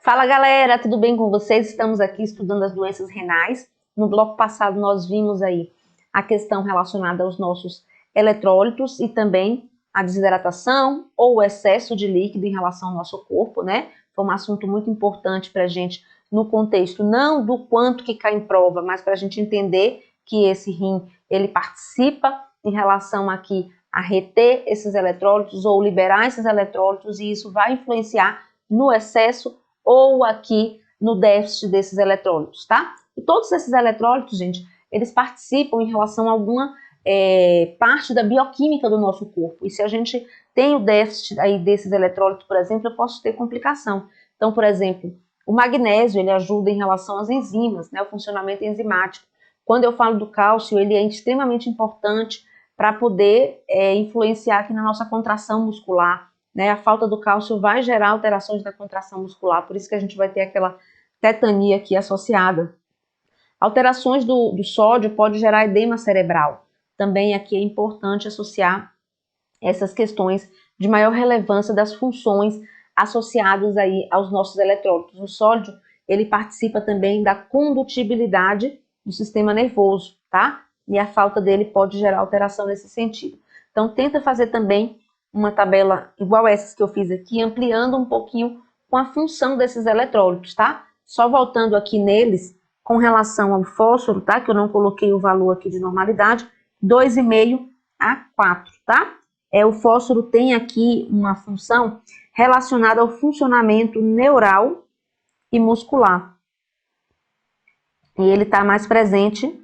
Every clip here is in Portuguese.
Fala galera, tudo bem com vocês? Estamos aqui estudando as doenças renais. No bloco passado nós vimos aí a questão relacionada aos nossos eletrólitos e também a desidratação ou o excesso de líquido em relação ao nosso corpo, né? Foi um assunto muito importante para a gente no contexto não do quanto que cai em prova, mas para a gente entender que esse rim, ele participa em relação aqui a reter esses eletrólitos ou liberar esses eletrólitos e isso vai influenciar no excesso ou aqui no déficit desses eletrólitos, tá? E todos esses eletrólitos, gente, eles participam em relação a alguma parte da bioquímica do nosso corpo. E se a gente tem o déficit aí desses eletrólitos, por exemplo, eu posso ter complicação. Então, por exemplo, o magnésio, ele ajuda em relação às enzimas, né, o funcionamento enzimático. Quando eu falo do cálcio, ele é extremamente importante para poder influenciar aqui na nossa contração muscular, né? A falta do cálcio vai gerar alterações na contração muscular, por isso que a gente vai ter aquela tetania aqui associada. Alterações do sódio pode gerar edema cerebral. Também aqui é importante associar essas questões de maior relevância das funções associadas aí aos nossos eletrólitos. O sódio, ele participa também da condutibilidade do sistema nervoso, tá? E a falta dele pode gerar alteração nesse sentido. Então, tenta fazer também uma tabela igual essas que eu fiz aqui, ampliando um pouquinho com a função desses eletrólitos, tá? Só voltando aqui neles, com relação ao fósforo, tá? Que eu não coloquei o valor aqui de normalidade, 2,5 a 4, tá? O fósforo tem aqui uma função relacionada ao funcionamento neural e muscular. E ele está mais presente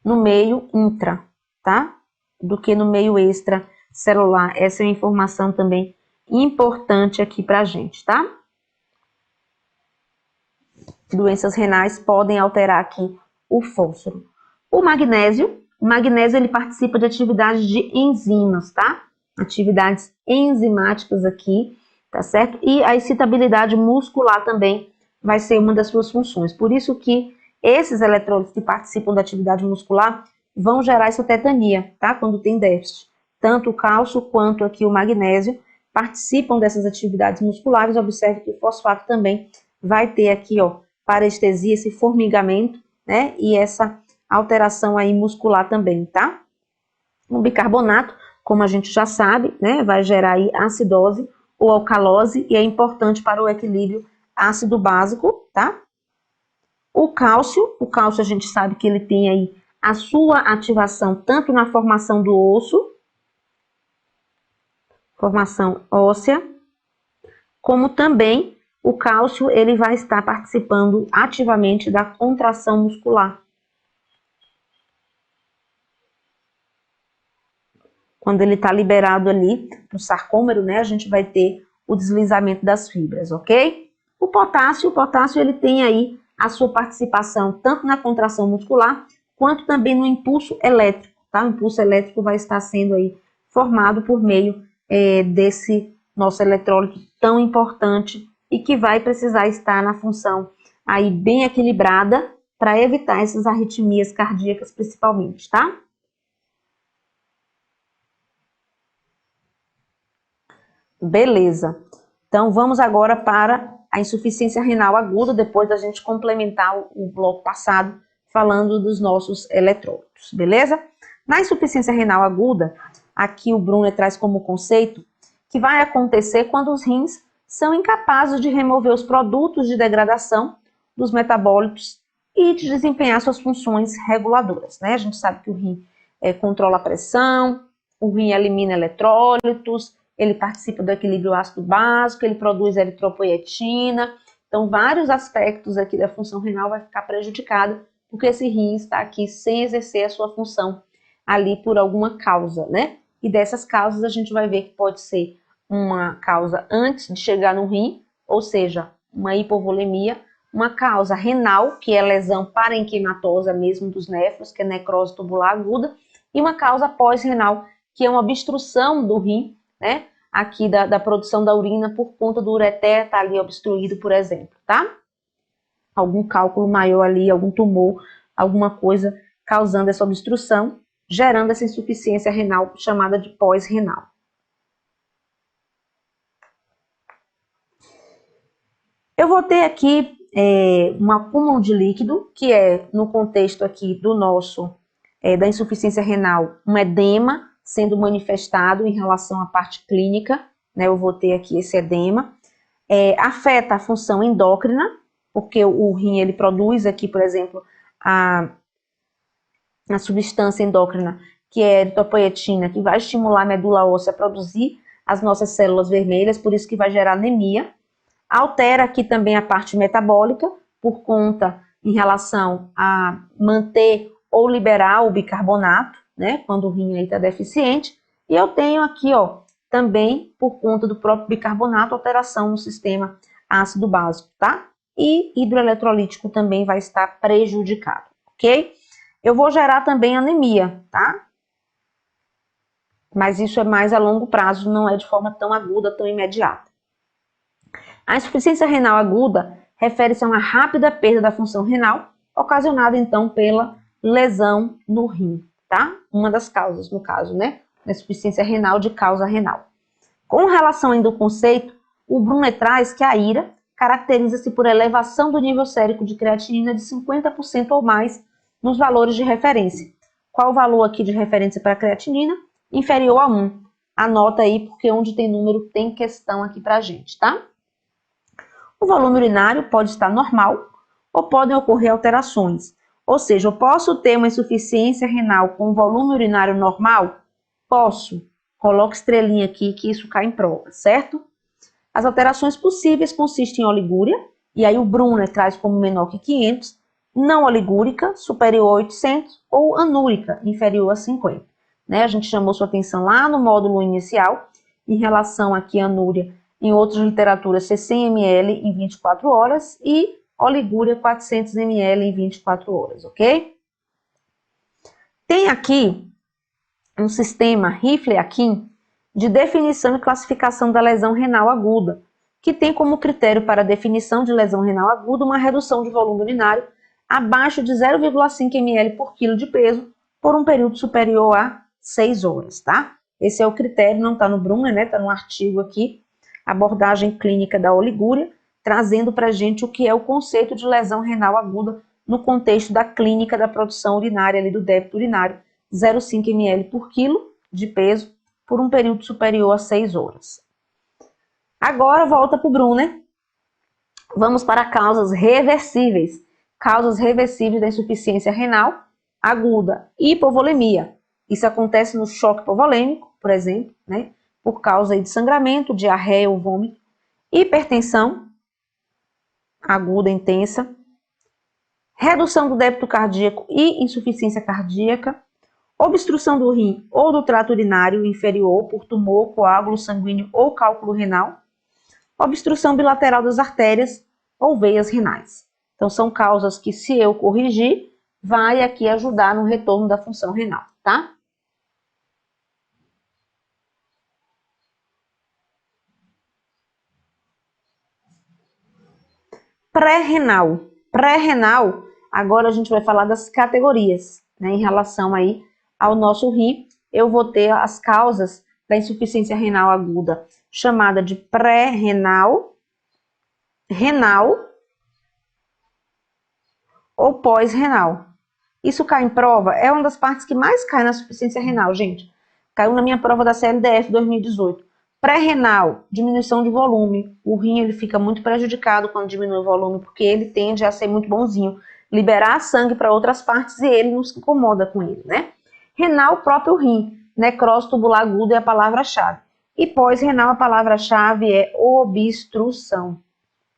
no meio intra, tá? Do que no meio extracelular. Essa é uma informação também importante aqui pra gente, tá? Doenças renais podem alterar aqui o fósforo. O magnésio ele participa de atividades de enzimas, tá? Atividades enzimáticas aqui, tá certo? E a excitabilidade muscular também vai ser uma das suas funções. Por isso que esses eletrólitos que participam da atividade muscular vão gerar essa tetania, tá? Quando tem déficit. Tanto o cálcio quanto aqui o magnésio participam dessas atividades musculares. Observe que o fosfato também vai ter aqui, ó, parestesia, esse formigamento, né? E essa alteração aí muscular também, tá? O bicarbonato, como a gente já sabe, né? Vai gerar aí acidose ou alcalose e é importante para o equilíbrio ácido-básico, tá? O cálcio a gente sabe que ele tem aí a sua ativação tanto na formação do osso, formação óssea, como também o cálcio ele vai estar participando ativamente da contração muscular. Quando ele está liberado ali no sarcômero, né, a gente vai ter o deslizamento das fibras, ok? O potássio ele tem aí a sua participação tanto na contração muscular, quanto também no impulso elétrico, tá? O impulso elétrico vai estar sendo aí formado por meio desse nosso eletrólito tão importante e que vai precisar estar na função aí bem equilibrada para evitar essas arritmias cardíacas principalmente, tá? Beleza. Então, vamos agora para a insuficiência renal aguda, depois da gente complementar o bloco passado, falando dos nossos eletrólitos, beleza? Na insuficiência renal aguda, aqui o Brunner traz como conceito que vai acontecer quando os rins são incapazes de remover os produtos de degradação dos metabólitos e de desempenhar suas funções reguladoras, né? A gente sabe que o rim controla a pressão, o rim elimina eletrólitos, ele participa do equilíbrio ácido básico, ele produz eritropoietina. Então, vários aspectos aqui da função renal vai ficar prejudicada, porque esse rim está aqui sem exercer a sua função ali por alguma causa, né? E dessas causas a gente vai ver que pode ser uma causa antes de chegar no rim, ou seja, uma hipovolemia, uma causa renal, que é lesão parenquimatosa mesmo dos néfros, que é necrose tubular aguda, e uma causa pós-renal, que é uma obstrução do rim, né? Aqui da produção da urina por conta do ureter estar ali obstruído, por exemplo, tá? Algum cálculo maior ali, algum tumor, alguma coisa causando essa obstrução, gerando essa insuficiência renal chamada de pós-renal. Eu vou ter aqui um acúmulo de líquido, que é, no contexto aqui do nosso, da insuficiência renal, um edema sendo manifestado em relação à parte clínica, né? Eu vou ter aqui esse edema. Afeta a função endócrina, porque o rim, ele produz aqui, por exemplo, a substância endócrina, que é a eritropoetina, que vai estimular a medula óssea a produzir as nossas células vermelhas, por isso que vai gerar anemia. Altera aqui também a parte metabólica, por conta em relação a manter ou liberar o bicarbonato, né, quando o rim está deficiente. E eu tenho aqui, ó, também, por conta do próprio bicarbonato, alteração no sistema ácido básico, tá? E hidroeletrolítico também vai estar prejudicado, ok? Eu vou gerar também anemia, tá? Mas isso é mais a longo prazo, não é de forma tão aguda, tão imediata. A insuficiência renal aguda refere-se a uma rápida perda da função renal, ocasionada então pela lesão no rim, tá? Uma das causas, no caso, né? Da insuficiência renal de causa renal. Com relação ainda ao conceito, o Brunner traz que a IRA caracteriza-se por elevação do nível sérico de creatinina de 50% ou mais nos valores de referência. Qual o valor aqui de referência para a creatinina? Inferior a 1. Anota aí, porque onde tem número tem questão aqui pra gente, tá? O volume urinário pode estar normal ou podem ocorrer alterações. Ou seja, eu posso ter uma insuficiência renal com volume urinário normal? Posso. Coloco estrelinha aqui que isso cai em prova, certo? As alterações possíveis consistem em oligúria, e aí o Brunner traz como menor que 500, não oligúrica, superior a 800, ou anúrica, inferior a 50. Né? A gente chamou sua atenção lá no módulo inicial, em relação aqui à anúria, em outras literaturas, ser 100 ml em 24 horas, e oligúria 400 ml em 24 horas, ok? Tem aqui um sistema Rifle-Akin de definição e classificação da lesão renal aguda, que tem como critério para a definição de lesão renal aguda uma redução de volume urinário abaixo de 0,5 ml por quilo de peso por um período superior a 6 horas, tá? Esse é o critério, não está no Brunner, né? Está no artigo aqui, abordagem clínica da oligúria, trazendo para a gente o que é o conceito de lesão renal aguda no contexto da clínica da produção urinária, ali do débito urinário, 0,5 ml por quilo de peso por um período superior a 6 horas. Agora volta para o Brunner. Vamos para causas reversíveis. Causas reversíveis da insuficiência renal aguda. Hipovolemia. Isso acontece no choque hipovolêmico, por exemplo, né? Por causa de sangramento, diarreia ou vômito. Hipertensão aguda intensa. Redução do débito cardíaco e insuficiência cardíaca. Obstrução do rim ou do trato urinário inferior por tumor, coágulo sanguíneo ou cálculo renal. Obstrução bilateral das artérias ou veias renais. Então, são causas que, se eu corrigir, vai aqui ajudar no retorno da função renal, tá? Pré-renal. Pré-renal, agora a gente vai falar das categorias, né, em relação aí ao nosso rim. Eu vou ter as causas da insuficiência renal aguda, chamada de pré-renal, renal ou pós-renal. Isso cai em prova, é uma das partes que mais cai na insuficiência renal, gente. Caiu na minha prova da CLDF 2018. Pré-renal, diminuição de volume. O rim ele fica muito prejudicado quando diminui o volume, porque ele tende a ser muito bonzinho, liberar sangue para outras partes e ele não se incomoda com ele, né? Renal, próprio rim. Necrose tubular aguda é a palavra-chave. E pós-renal, a palavra-chave é obstrução.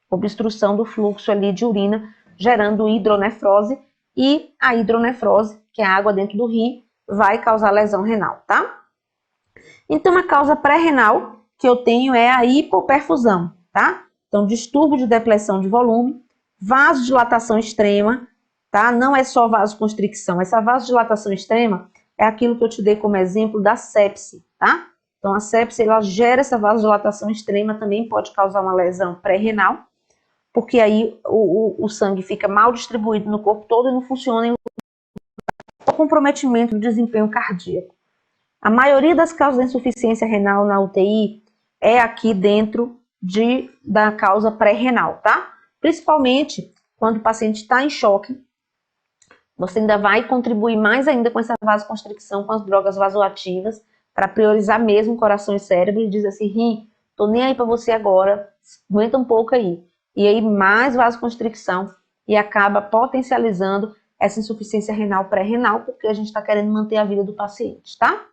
Obstrução do fluxo ali de urina, gerando hidronefrose. E a hidronefrose, que é a água dentro do rim, vai causar lesão renal, tá? Então, a causa pré-renal que eu tenho é a hipoperfusão, tá? Então, distúrbio de depressão de volume, vasodilatação extrema, tá? Não é só vasoconstricção. Essa vasodilatação extrema é aquilo que eu te dei como exemplo da sepse, tá? Então, a sepse, ela gera essa vasodilatação extrema, também pode causar uma lesão pré-renal, porque aí o sangue fica mal distribuído no corpo todo e não funciona em o comprometimento do desempenho cardíaco. A maioria das causas da insuficiência renal na UTI é aqui dentro da causa pré-renal, tá? Principalmente quando o paciente está em choque, você ainda vai contribuir mais ainda com essa vasoconstricção com as drogas vasoativas, para priorizar mesmo coração e cérebro, e diz assim, rim, tô nem aí para você agora, aguenta um pouco aí. E aí mais vasoconstricção e acaba potencializando essa insuficiência renal pré-renal, porque a gente está querendo manter a vida do paciente, tá?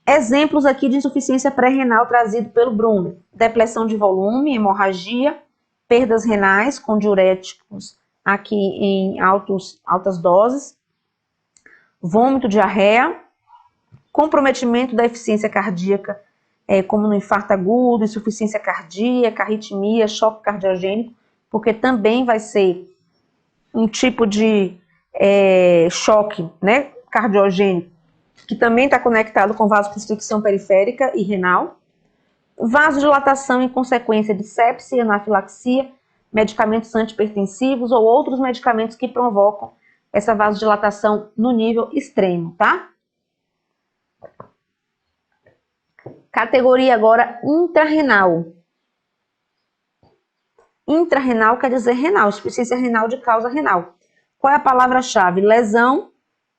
Exemplos aqui de insuficiência pré-renal trazido pelo Bruno. Depressão de volume, hemorragia, perdas renais com diuréticos aqui em altas doses, vômito, diarreia, comprometimento da eficiência cardíaca, como no infarto agudo, insuficiência cardíaca, arritmia, choque cardiogênico, porque também vai ser um tipo de choque, né, cardiogênico, que também está conectado com vasoconstricção periférica e renal, vasodilatação em consequência de sepse, anafilaxia, medicamentos antipertensivos ou outros medicamentos que provocam essa vasodilatação no nível extremo, tá? Categoria agora intrarrenal. Intrarrenal quer dizer renal, insuficiência renal de causa renal. Qual é a palavra-chave? Lesão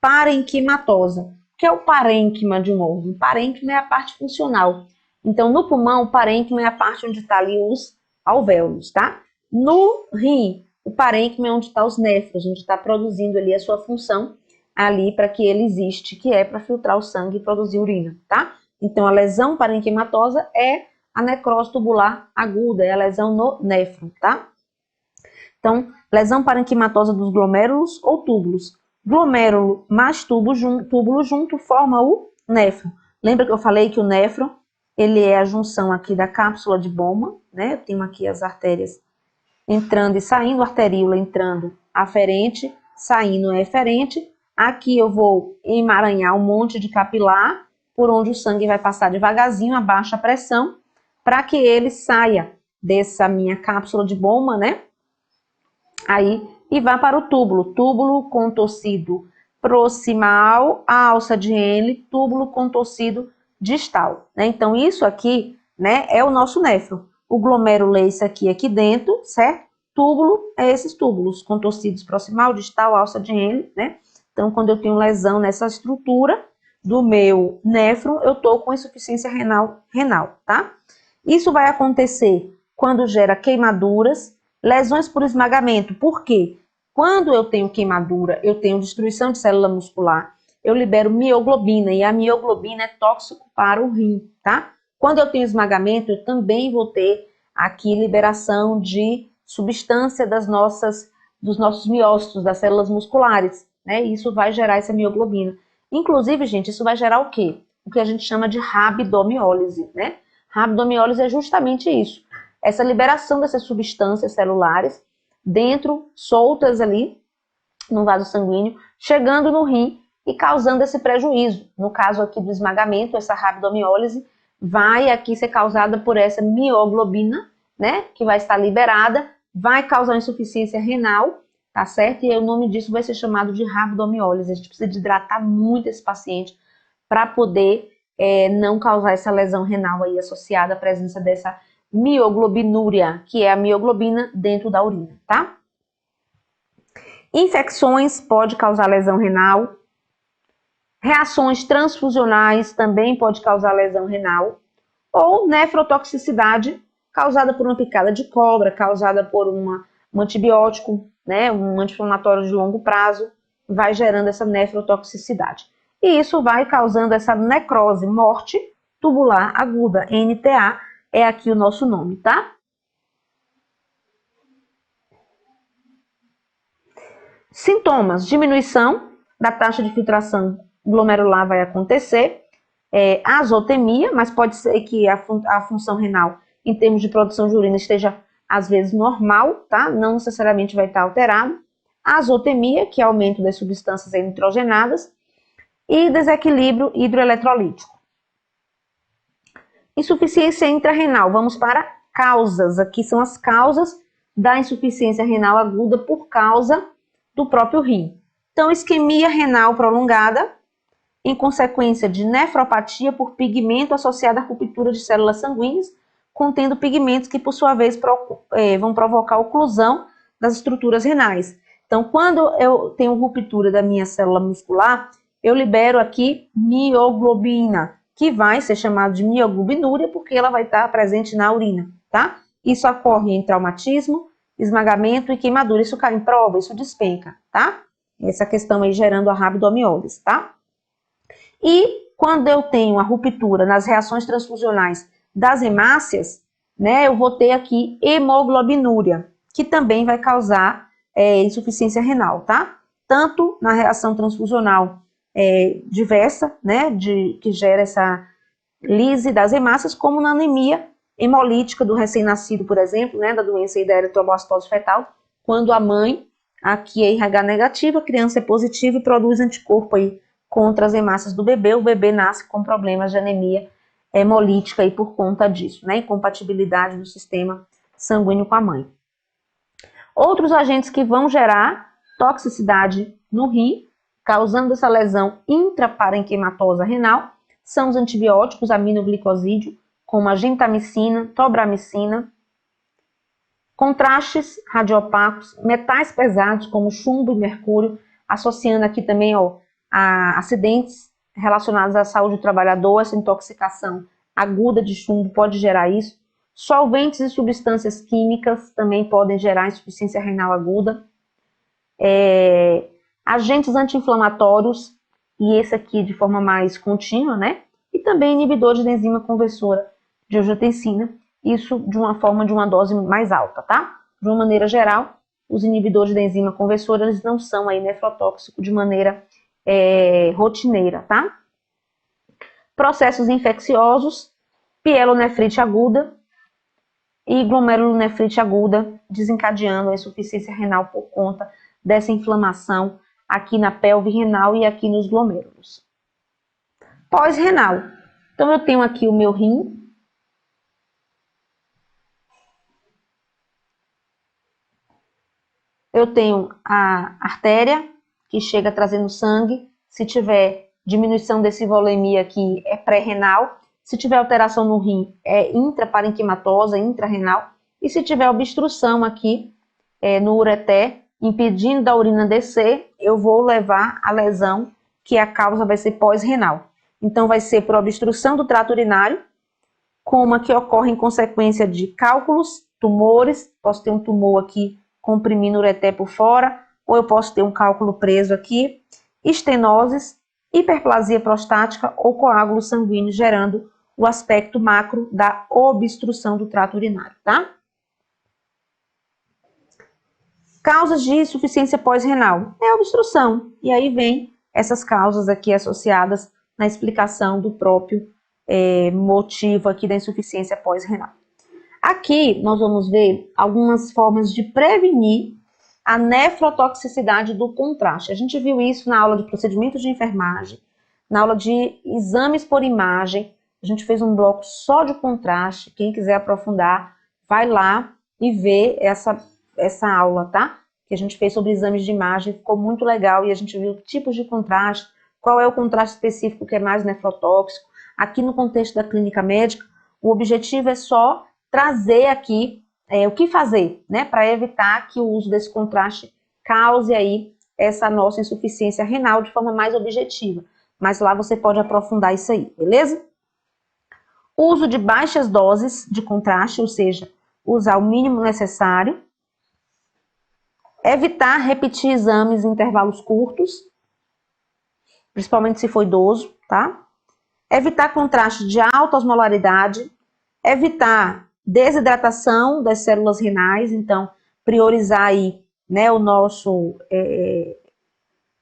parenquimatosa. O que é o parênquima de novo? O parênquima é a parte funcional. Então, no pulmão, o parênquima é a parte onde está ali os alvéolos, tá? No rim, o parênquima é onde está os néfros, onde está produzindo ali a sua função ali para que ele existe, que é para filtrar o sangue e produzir urina, tá? Então, a lesão parenquimatosa é a necrose tubular aguda, é a lesão no néfron, tá? Então, lesão parenquimatosa dos glomérulos ou túbulos. Glomérulo mais túbulo junto forma o néfron. Lembra que eu falei que o néfron, ele é a junção aqui da cápsula de Bowman, né? Eu tenho aqui as artérias entrando e saindo, arteríola entrando aferente, saindo eferente. Aqui eu vou emaranhar um monte de capilar, por onde o sangue vai passar devagarzinho a baixa pressão, para que ele saia dessa minha cápsula de Bowman, né? Aí, e vá para o túbulo contorcido proximal, a alça de Henle, túbulo contorcido distal, né? Então, isso aqui, né, é o nosso néfron. O glomérulo é esse aqui dentro, certo? Túbulo é esses túbulos contorcidos proximal, distal, alça de Henle, né? Então, quando eu tenho lesão nessa estrutura do meu néfron, eu tô com insuficiência renal, tá? Isso vai acontecer quando gera queimaduras, lesões por esmagamento. Por quê? Quando eu tenho queimadura, eu tenho destruição de célula muscular, eu libero mioglobina, e a mioglobina é tóxico para o rim, tá? Quando eu tenho esmagamento, eu também vou ter aqui liberação de substância dos nossos miócitos, das células musculares, né? E isso vai gerar essa mioglobina. Inclusive, gente, isso vai gerar o quê? O que a gente chama de rabdomiólise, né? Rabdomiólise é justamente isso. Essa liberação dessas substâncias celulares dentro, soltas ali no vaso sanguíneo, chegando no rim e causando esse prejuízo. No caso aqui do esmagamento, essa rabdomiólise vai aqui ser causada por essa mioglobina, né? Que vai estar liberada, vai causar insuficiência renal, tá certo? E aí, o nome disso vai ser chamado de rabdomiólise. A gente precisa de hidratar muito esse paciente para poder não causar essa lesão renal aí associada à presença dessa mioglobinúria, que é a mioglobina dentro da urina, tá? Infecções pode causar lesão renal. Reações transfusionais também pode causar lesão renal. Ou nefrotoxicidade causada por uma picada de cobra, causada por um antibiótico, né, um anti-inflamatório de longo prazo, vai gerando essa nefrotoxicidade. E isso vai causando essa necrose, morte tubular aguda, NTA, é aqui o nosso nome, tá? Sintomas: diminuição da taxa de filtração glomerular vai acontecer, azotemia, mas pode ser que a função renal, em termos de produção de urina, esteja às vezes normal, tá? Não necessariamente vai estar alterado. Azotemia, que é aumento das substâncias nitrogenadas, e desequilíbrio hidroeletrolítico. Insuficiência intrarrenal. Vamos para causas. Aqui são as causas da insuficiência renal aguda por causa do próprio rim. Então, isquemia renal prolongada, em consequência de nefropatia por pigmento associado à ruptura de células sanguíneas, contendo pigmentos que, por sua vez, vão provocar oclusão das estruturas renais. Então, quando eu tenho ruptura da minha célula muscular, eu libero aqui mioglobina, que vai ser chamada de mioglobinúria, porque ela vai estar presente na urina, tá? Isso ocorre em traumatismo, esmagamento e queimadura. Isso cai em prova, isso despenca, tá? Essa questão aí gerando a rabdomiólise, tá? E quando eu tenho a ruptura nas reações transfusionais das hemácias, né, eu vou ter aqui hemoglobinúria, que também vai causar insuficiência renal, tá? Tanto na reação transfusional diversa, né, que gera essa lise das hemácias, como na anemia hemolítica do recém-nascido, por exemplo, né, da doença da eritroblastose fetal, quando a mãe, aqui é RH negativa, a criança é positiva e produz anticorpo aí contra as hemácias do bebê, o bebê nasce com problemas de anemia hemolítica aí por conta disso, né, incompatibilidade do sistema sanguíneo com a mãe. Outros agentes que vão gerar toxicidade no rim, causando essa lesão intraparenquimatosa renal, são os antibióticos aminoglicosídeo, como a gentamicina, tobramicina, contrastes radiopacos, metais pesados como chumbo e mercúrio, associando aqui também a acidentes relacionados à saúde do trabalhador, essa intoxicação aguda de chumbo pode gerar isso. Solventes e substâncias químicas também podem gerar insuficiência renal aguda. Agentes anti-inflamatórios, e esse aqui de forma mais contínua, né? E também inibidores da enzima conversora de angiotensina, isso de uma forma de uma dose mais alta, tá? De uma maneira geral, os inibidores da enzima conversora, eles não são aí nefrotóxicos de maneira rotineira, tá? Processos infecciosos, pielonefrite aguda e glomerulonefrite aguda, desencadeando a insuficiência renal por conta dessa inflamação aqui na pelve renal e aqui nos glomêrulos. Pós-renal. Então, eu tenho aqui o meu rim. Eu tenho a artéria, que chega trazendo sangue. Se tiver diminuição desse volemia aqui, é pré-renal. Se tiver alteração no rim, é intraparenquimatosa, intrarrenal. E se tiver obstrução aqui no ureter, impedindo da urina descer, eu vou levar a lesão, que a causa vai ser pós-renal. Então, vai ser por obstrução do trato urinário, como a que ocorre em consequência de cálculos, tumores, posso ter um tumor aqui comprimindo o ureter por fora, ou eu posso ter um cálculo preso aqui, estenoses, hiperplasia prostática ou coágulo sanguíneo, gerando o aspecto macro da obstrução do trato urinário, tá? Causas de insuficiência pós-renal é a obstrução, e aí vem essas causas aqui associadas na explicação do próprio motivo aqui da insuficiência pós-renal. Aqui nós vamos ver algumas formas de prevenir a nefrotoxicidade do contraste. A gente viu isso na aula de procedimentos de enfermagem, na aula de exames por imagem. A gente fez um bloco só de contraste. Quem quiser aprofundar, vai lá e vê essa aula, tá? Que a gente fez sobre exames de imagem, ficou muito legal e a gente viu tipos de contraste, qual é o contraste específico que é mais nefrotóxico. Aqui no contexto da clínica médica, o objetivo é só trazer aqui o que fazer, né, para evitar que o uso desse contraste cause aí essa nossa insuficiência renal de forma mais objetiva. Mas lá você pode aprofundar isso aí, beleza? Uso de baixas doses de contraste, ou seja, usar o mínimo necessário. Evitar repetir exames em intervalos curtos, principalmente se for idoso, tá? Evitar contraste de alta osmolaridade. Evitar desidratação das células renais, então priorizar aí, né,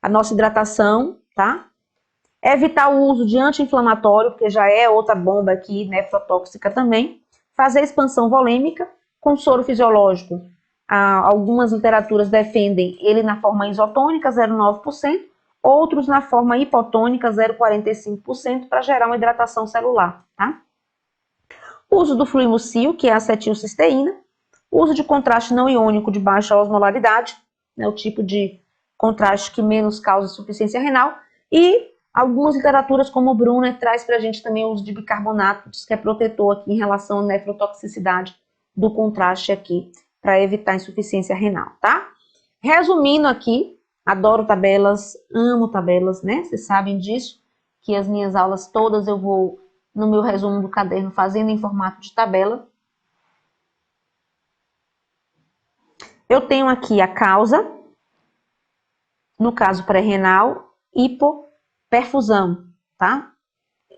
a nossa hidratação, tá? Evitar o uso de anti-inflamatório, porque já é outra bomba aqui, nefrotóxica também. Fazer expansão volêmica com soro fisiológico. Algumas literaturas defendem ele na forma isotônica, 0,9%, outros na forma hipotônica, 0,45%, para gerar uma hidratação celular, tá? Uso do fluimucil, que é a acetilcisteína. Uso de contraste não iônico de baixa osmolaridade, né, o tipo de contraste que menos causa insuficiência renal. E Algumas literaturas, como o Brunner, traz para a gente também o uso de bicarbonato, que é protetor aqui em relação à nefrotoxicidade do contraste aqui, para evitar insuficiência renal, tá? Resumindo aqui, adoro tabelas, amo tabelas, né? Vocês sabem disso, que as minhas aulas todas eu vou, no meu resumo do caderno, fazendo em formato de tabela. Eu tenho aqui a causa, no caso pré-renal, hipoperfusão, tá?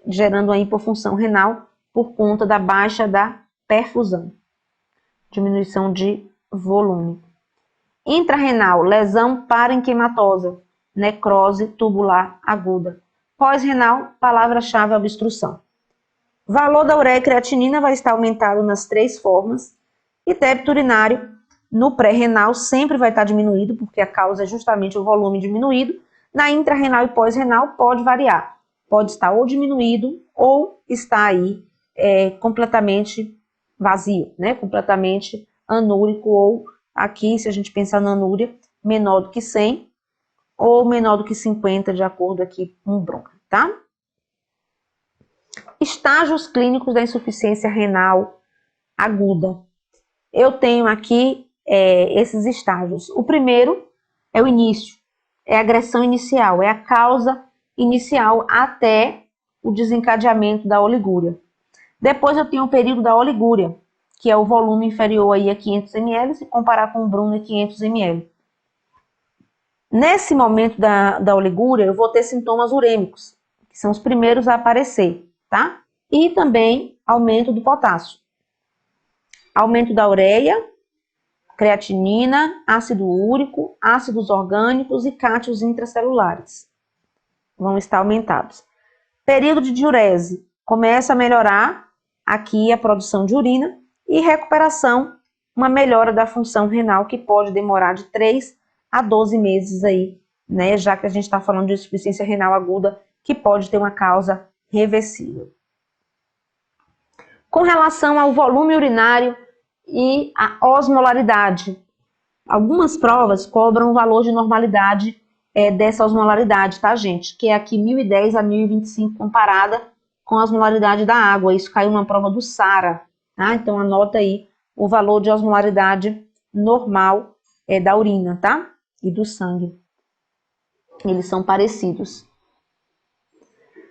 Gerando uma hipofunção renal por conta da baixa da perfusão. Diminuição de volume. Intrarrenal, lesão parenquimatosa, necrose tubular aguda. Pós-renal, palavra-chave obstrução. Valor da ureia e creatinina vai estar aumentado nas 3 formas. E débito urinário, no pré-renal, sempre vai estar diminuído, porque a causa é justamente o volume diminuído. Na intrarrenal e pós-renal, pode variar. Pode estar ou diminuído, ou estar aí completamente vazio, né? Completamente anúrico, ou aqui, se a gente pensar na anúria, menor do que 100 ou menor do que 50, de acordo aqui com o Brunner, tá? Estágios clínicos da insuficiência renal aguda. Eu tenho aqui esses estágios. O primeiro é o início, é a agressão inicial, é a causa inicial até o desencadeamento da oligúria. Depois eu tenho o período da oligúria, que é o volume inferior aí a 500 ml, se comparar com o Brunner 500 ml. Nesse momento da oligúria, eu vou ter sintomas urêmicos, que são os primeiros a aparecer, tá? E também aumento do potássio. Aumento da ureia, creatinina, ácido úrico, ácidos orgânicos e cátions intracelulares vão estar aumentados. Período de diurese, começa a melhorar aqui a produção de urina e recuperação, uma melhora da função renal que pode demorar de 3 a 12 meses aí, né? Já que a gente está falando de insuficiência renal aguda, que pode ter uma causa reversível. Com relação ao volume urinário e a osmolaridade, algumas provas cobram o valor de normalidade dessa osmolaridade, tá, gente? Que é aqui 1010 a 1025 comparada com a osmolaridade da água. Isso caiu numa prova do SARA, tá? Então anota aí o valor de osmolaridade normal da urina, tá? E do sangue. Eles são parecidos.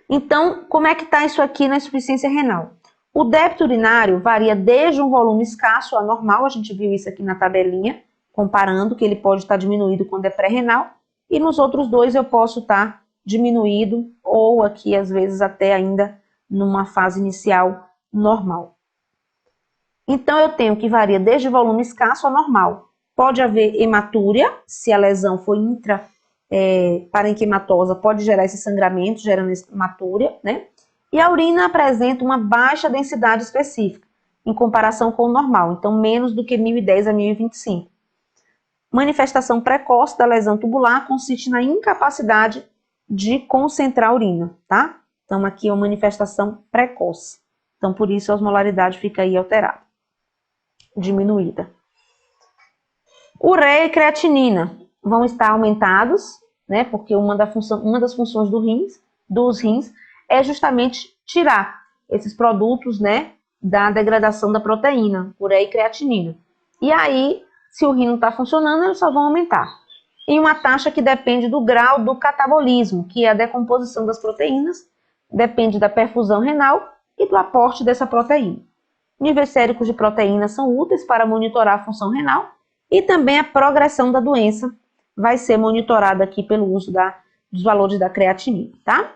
Então, como é que tá isso aqui na insuficiência renal? O débito urinário varia desde um volume escasso a normal, a gente viu isso aqui na tabelinha, comparando que ele pode estar diminuído quando é pré-renal, e nos outros dois eu posso estar diminuído, ou aqui às vezes até ainda numa fase inicial normal. Então eu tenho que varia desde volume escasso a normal. Pode haver hematúria, se a lesão for intraparenquimatosa, pode gerar esse sangramento, gerando hematúria, né? E a urina apresenta uma baixa densidade específica, em comparação com o normal, então menos do que 1010 a 1025. Manifestação precoce da lesão tubular consiste na incapacidade de concentrar a urina, tá? Então aqui é uma manifestação precoce. Então por isso a osmolaridade fica aí alterada, diminuída. Ureia e creatinina vão estar aumentados, né? Porque uma das funções dos rins é justamente tirar esses produtos, né, da degradação da proteína, ureia e creatinina. E aí, se o rim não está funcionando, eles só vão aumentar. Em uma taxa que depende do grau do catabolismo, que é a decomposição das proteínas, depende da perfusão renal e do aporte dessa proteína. Níveis séricos de proteína são úteis para monitorar a função renal e também a progressão da doença vai ser monitorada aqui pelo uso dos valores da creatinina, tá?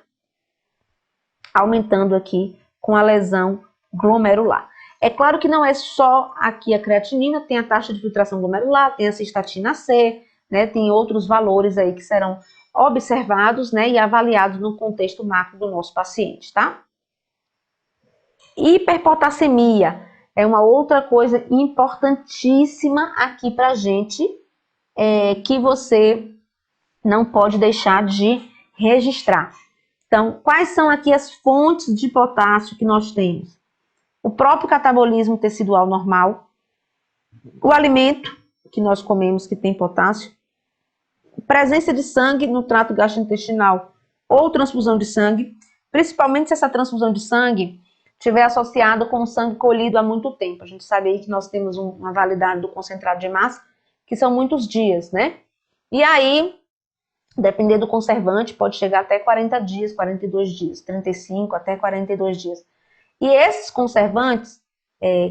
Aumentando aqui com a lesão glomerular. É claro que não é só aqui a creatinina, tem a taxa de filtração glomerular, tem a cistatina C, né, tem outros valores aí que serão observados, né, e avaliados no contexto macro do nosso paciente, tá? Hiperpotassemia é uma outra coisa importantíssima aqui pra gente, que você não pode deixar de registrar. Então, quais são aqui as fontes de potássio que nós temos? O próprio catabolismo tecidual normal, o alimento que nós comemos que tem potássio, presença de sangue no trato gastrointestinal ou transfusão de sangue, principalmente se essa transfusão de sangue estiver associada com o sangue colhido há muito tempo. A gente sabe aí que nós temos uma validade do concentrado de hemácia, que são muitos dias, né? E aí, dependendo do conservante, pode chegar até 40 dias, 42 dias, 35 até 42 dias. E esses conservantes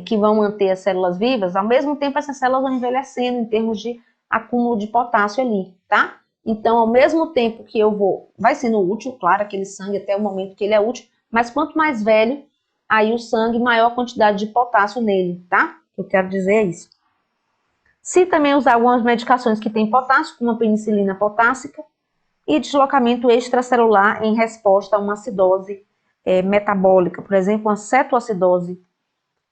que vão manter as células vivas, ao mesmo tempo essas células vão envelhecendo em termos de acúmulo de potássio ali, tá? Então, ao mesmo tempo que vai sendo útil, claro, aquele sangue até o momento que ele é útil, mas quanto mais velho, aí o sangue, maior a quantidade de potássio nele, tá? Eu quero dizer é isso. Se também usar algumas medicações que têm potássio, como a penicilina potássica, e deslocamento extracelular em resposta a uma acidose metabólica, por exemplo, uma cetoacidose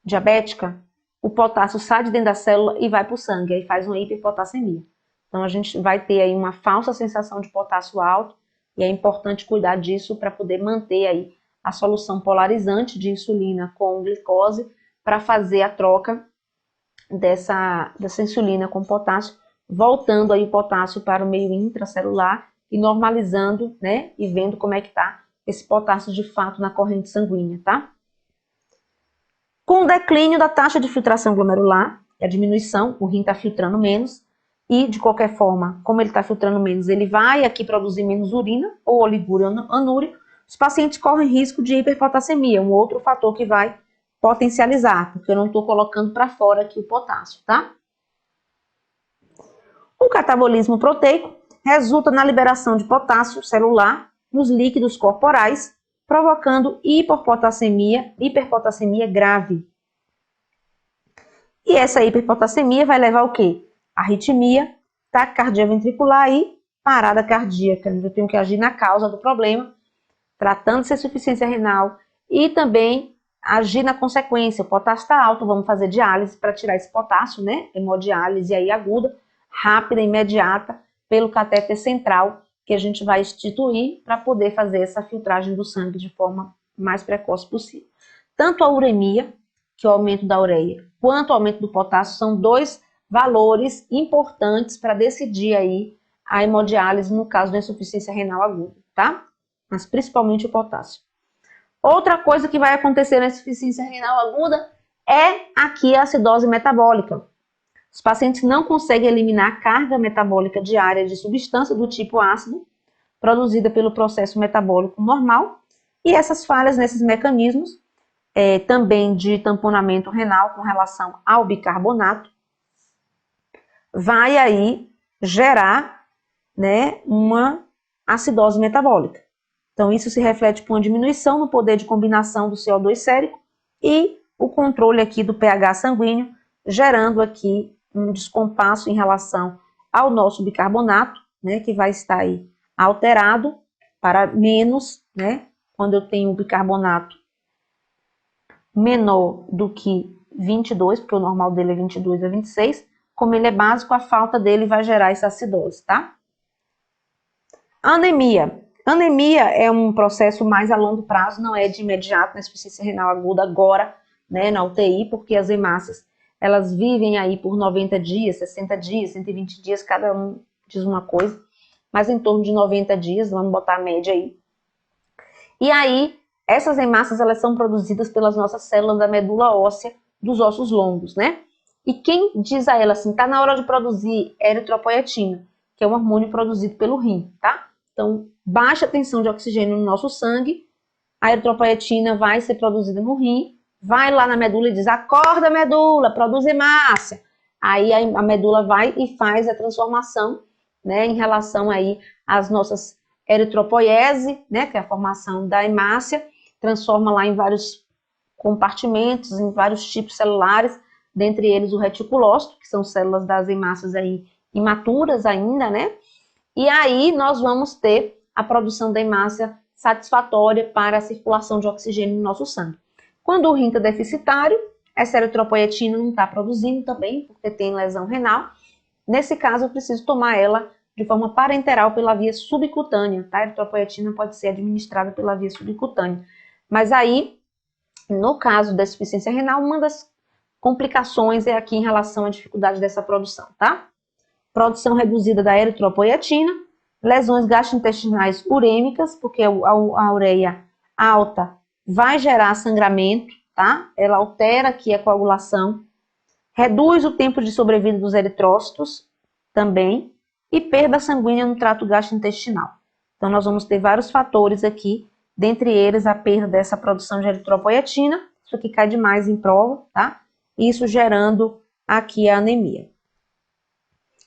diabética, o potássio sai de dentro da célula e vai para o sangue, aí faz uma hiperpotassemia. Então a gente vai ter aí uma falsa sensação de potássio alto e é importante cuidar disso para poder manter aí a solução polarizante de insulina com glicose para fazer a troca dessa insulina com potássio, voltando aí o potássio para o meio intracelular e normalizando, né, e vendo como é que está esse potássio de fato na corrente sanguínea, tá? Com o declínio da taxa de filtração glomerular, a diminuição, o rim está filtrando menos, e de qualquer forma, como ele está filtrando menos, ele vai aqui produzir menos urina, ou oligúria ou anúria, os pacientes correm risco de hiperpotassemia, um outro fator que vai potencializar, porque eu não estou colocando para fora aqui o potássio, tá? O catabolismo proteico resulta na liberação de potássio celular nos líquidos corporais, provocando hiperpotassemia grave. E essa hiperpotassemia vai levar ao quê? Arritmia, taquicardia ventricular e parada cardíaca. Eu tenho que agir na causa do problema, tratando-se de insuficiência renal e também agir na consequência. O potássio está alto, vamos fazer diálise para tirar esse potássio, né? Hemodiálise aí aguda, rápida, imediata, pelo catéter central, que a gente vai instituir para poder fazer essa filtragem do sangue de forma mais precoce possível. Tanto a uremia, que é o aumento da ureia, quanto o aumento do potássio são dois valores importantes para decidir aí a hemodiálise no caso da insuficiência renal aguda, tá? Mas principalmente o potássio. Outra coisa que vai acontecer na insuficiência renal aguda é aqui a acidose metabólica. Os pacientes não conseguem eliminar a carga metabólica diária de substância do tipo ácido, produzida pelo processo metabólico normal, e essas falhas nesses mecanismos, também de tamponamento renal com relação ao bicarbonato, vai aí gerar, né, uma acidose metabólica. Então, isso se reflete com a diminuição no poder de combinação do CO2 sérico e o controle aqui do pH sanguíneo, gerando aqui um descompasso em relação ao nosso bicarbonato, né, que vai estar aí alterado para menos, né, quando eu tenho um bicarbonato menor do que 22, porque o normal dele é 22 a 26, como ele é básico, a falta dele vai gerar essa acidose, tá? Anemia. Anemia é um processo mais a longo prazo, não é de imediato na insuficiência renal aguda agora, né, na UTI, porque as hemácias elas vivem aí por 90 dias, 60 dias, 120 dias, cada um diz uma coisa, mas em torno de 90 dias, vamos botar a média aí. E aí, essas hemácias, elas são produzidas pelas nossas células da medula óssea dos ossos longos, né? E quem diz a ela assim, tá na hora de produzir eritropoietina, que é um hormônio produzido pelo rim, tá? Então, baixa tensão de oxigênio no nosso sangue, a eritropoietina vai ser produzida no rim, vai lá na medula e diz, acorda medula, produz hemácia. Aí a medula vai e faz a transformação, né, em relação aí às nossas eritropoiese, né, que é a formação da hemácia, transforma lá em vários compartimentos, em vários tipos celulares, dentre eles o reticulócito, que são células das hemácias aí imaturas ainda, né? E aí nós vamos ter a produção da hemácia satisfatória para a circulação de oxigênio no nosso sangue. Quando o rim está deficitário, essa eritropoietina não está produzindo também, porque tem lesão renal. Nesse caso, eu preciso tomar ela de forma parenteral pela via subcutânea, tá? A eritropoietina pode ser administrada pela via subcutânea. Mas aí, no caso da insuficiência renal, uma das complicações é aqui em relação à dificuldade dessa produção, tá? Produção reduzida da eritropoietina, lesões gastrointestinais urêmicas, porque a ureia alta vai gerar sangramento, tá? Ela altera aqui a coagulação, reduz o tempo de sobrevida dos eritrócitos também, e perda sanguínea no trato gastrointestinal. Então, nós vamos ter vários fatores aqui, dentre eles a perda dessa produção de eritropoietina, isso aqui cai demais em prova, tá? Isso gerando aqui a anemia.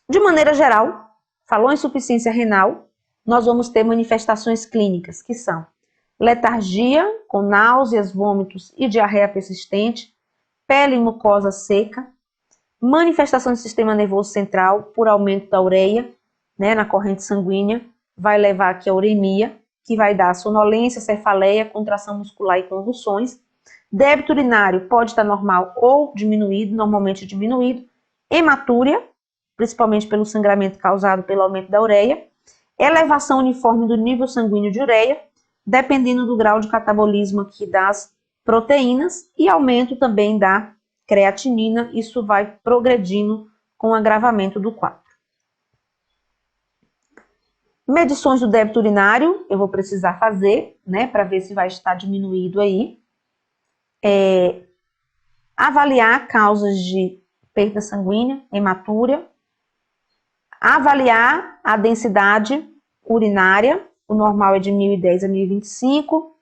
De maneira geral, falou em insuficiência renal, nós vamos ter manifestações clínicas, que são letargia, com náuseas, vômitos e diarreia persistente, pele e mucosa seca, manifestação do sistema nervoso central por aumento da ureia, né, na corrente sanguínea, vai levar aqui a uremia, que vai dar sonolência, cefaleia, contração muscular e convulsões. Débito urinário pode estar normal ou diminuído, normalmente diminuído. Hematúria, principalmente pelo sangramento causado pelo aumento da ureia. Elevação uniforme do nível sanguíneo de ureia, dependendo do grau de catabolismo aqui das proteínas, e aumento também da creatinina. Isso vai progredindo com o agravamento do quadro. Medições do débito urinário, eu vou precisar fazer, né, para ver se vai estar diminuído aí. Avaliar causas de perda sanguínea, hematúria. Avaliar a densidade urinária, o normal é de 1010 a 1025.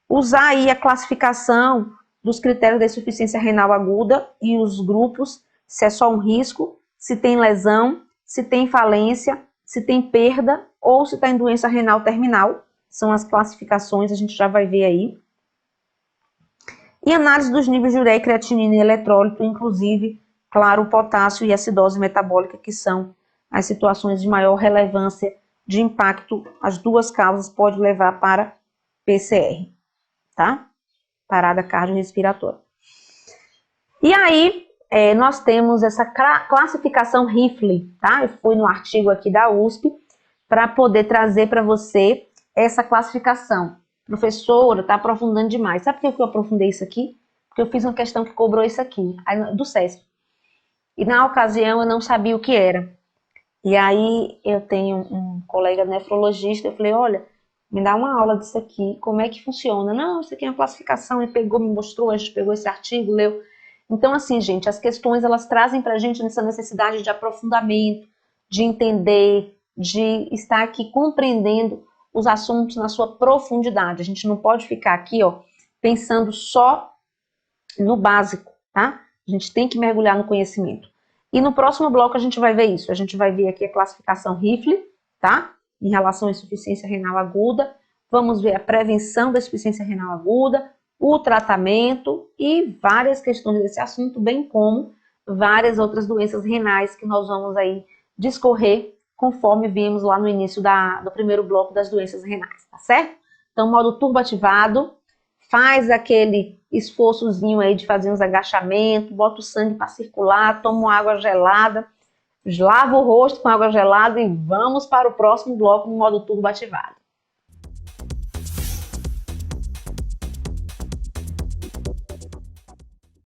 Usar aí a classificação dos critérios da insuficiência renal aguda e os grupos, se é só um risco, se tem lesão, se tem falência, se tem perda ou se está em doença renal terminal. São as classificações, a gente já vai ver aí. E análise dos níveis de ureia, creatinina e eletrólito, inclusive, claro, o potássio e a acidose metabólica, que são as situações de maior relevância de impacto. As duas causas podem levar para PCR, tá? Parada cardiorrespiratória. E aí, nós temos essa classificação Rifle, tá? Eu fui no artigo aqui da USP para poder trazer para você essa classificação. Professora, tá aprofundando demais. Sabe por que eu aprofundei isso aqui? Porque eu fiz uma questão que cobrou isso aqui, do CESP. E na ocasião eu não sabia o que era. E aí eu tenho um colega nefrologista, eu falei, olha, me dá uma aula disso aqui, como é que funciona? Não, isso aqui é uma classificação, ele pegou, me mostrou, a gente pegou esse artigo, leu. Então, assim, gente, as questões, elas trazem pra gente essa necessidade de aprofundamento, de entender, de estar aqui compreendendo os assuntos na sua profundidade. A gente não pode ficar aqui, ó, pensando só no básico, tá? A gente tem que mergulhar no conhecimento. E no próximo bloco a gente vai ver isso. A gente vai ver aqui a classificação Rifle, tá? Em relação à insuficiência renal aguda. Vamos ver a prevenção da insuficiência renal aguda, o tratamento e várias questões desse assunto, bem como várias outras doenças renais que nós vamos aí discorrer conforme vimos lá no início do primeiro bloco das doenças renais, tá certo? Então, modo turbo ativado, faz aquele esforçozinho aí de fazer uns agachamentos, bota o sangue para circular, toma uma água gelada, lava o rosto com água gelada e vamos para o próximo bloco no modo turbo ativado.